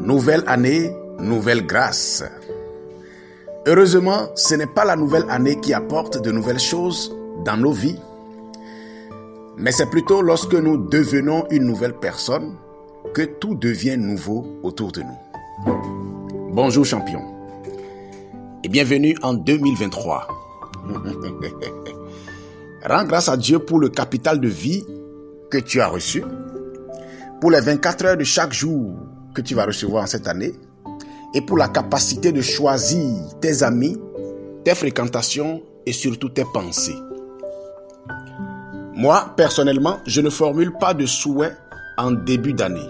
Nouvelle année, nouvelle grâce. Heureusement, ce n'est pas la nouvelle année qui apporte de nouvelles choses dans nos vies, mais c'est plutôt lorsque nous devenons une nouvelle personne que tout devient nouveau autour de nous. Bonjour champion et bienvenue en 2023. Rends grâce à Dieu pour le capital de vie que tu as reçu, pour les 24 heures de chaque jour que tu vas recevoir en cette année et pour la capacité de choisir tes amis, tes fréquentations et surtout tes pensées. Moi, personnellement, je ne formule pas de souhaits en début d'année.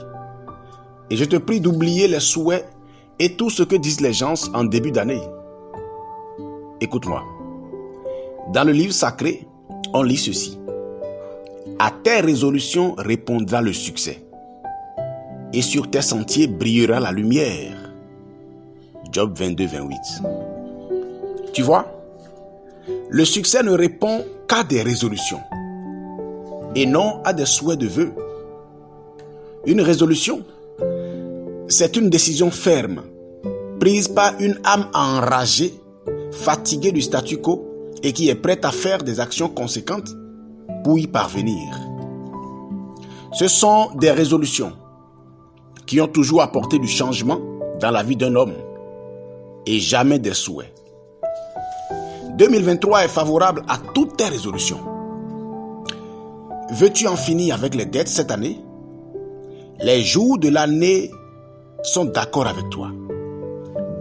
Et je te prie d'oublier les souhaits et tout ce que disent les gens en début d'année. Écoute-moi. Dans le livre sacré, on lit ceci. À tes résolutions répondra le succès. Et sur tes sentiers brillera la lumière. Job 22-28. Tu vois, le succès ne répond qu'à des résolutions et non à des souhaits de vœux. Une résolution, c'est une décision ferme, prise par une âme enragée, fatiguée du statu quo et qui est prête à faire des actions conséquentes pour y parvenir. Ce sont des résolutions qui ont toujours apporté du changement dans la vie d'un homme et jamais des souhaits. 2023 est favorable à toutes tes résolutions. Veux-tu en finir avec les dettes cette année? Les jours de l'année sont d'accord avec toi.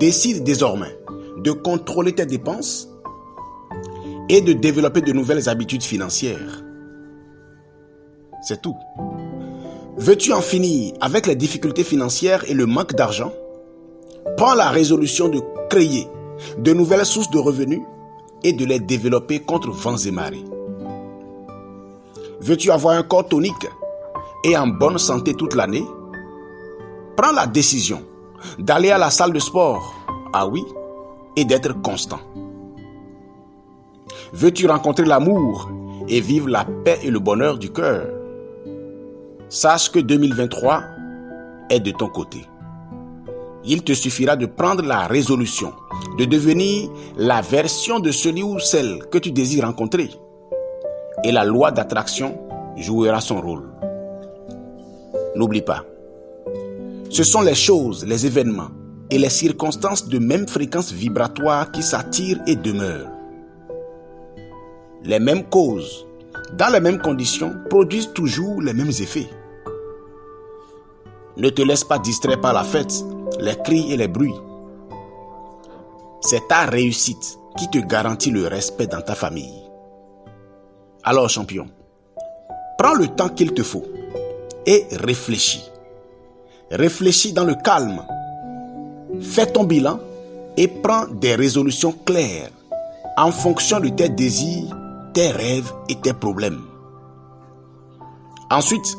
Décide désormais de contrôler tes dépenses et de développer de nouvelles habitudes financières. C'est tout. Veux-tu en finir avec les difficultés financières et le manque d'argent? Prends la résolution de créer de nouvelles sources de revenus et de les développer contre vents et marées. Veux-tu avoir un corps tonique et en bonne santé toute l'année? Prends la décision d'aller à la salle de sport, ah oui, et d'être constant. Veux-tu rencontrer l'amour et vivre la paix et le bonheur du cœur? Sache que 2023 est de ton côté. Il te suffira de prendre la résolution de devenir la version de celui ou celle que tu désires rencontrer. Et la loi d'attraction jouera son rôle. N'oublie pas, ce sont les choses, les événements et les circonstances de même fréquence vibratoire qui s'attirent et demeurent. Les mêmes causes, dans les mêmes conditions, produisent toujours les mêmes effets. Ne te laisse pas distraire par la fête, les cris et les bruits. C'est ta réussite qui te garantit le respect dans ta famille. Alors champion, prends le temps qu'il te faut et réfléchis. Réfléchis dans le calme. Fais ton bilan et prends des résolutions claires en fonction de tes désirs, tes rêves et tes problèmes. Ensuite,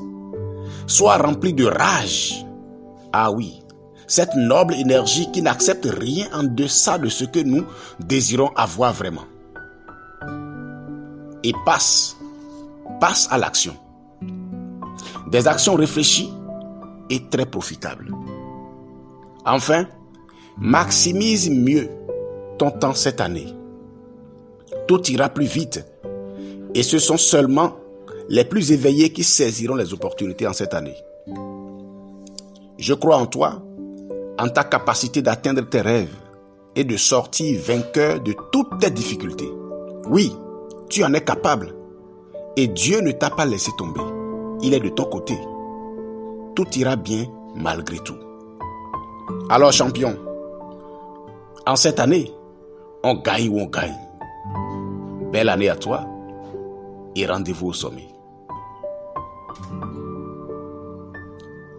sois rempli de rage. Ah oui, cette noble énergie qui n'accepte rien en deçà de ce que nous désirons avoir vraiment. Et passe à l'action. Des actions réfléchies et très profitables. Enfin, maximise mieux ton temps cette année. Tout ira plus vite et ce sont seulement les plus éveillés qui saisiront les opportunités en cette année. Je crois en toi, en ta capacité d'atteindre tes rêves et de sortir vainqueur de toutes tes difficultés. Oui, tu en es capable et Dieu ne t'a pas laissé tomber. Il est de ton côté. Tout ira bien malgré tout. Alors champion, en cette année, on gagne ou on gagne. Belle année à toi et rendez-vous au sommet.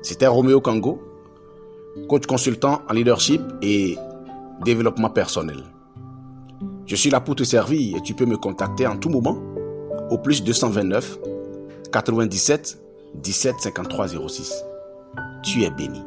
C'était Roméo Kango, coach consultant en leadership et développement personnel. Je suis là pour te servir et tu peux me contacter en tout moment au +229 97 17 53 06. Tu es béni.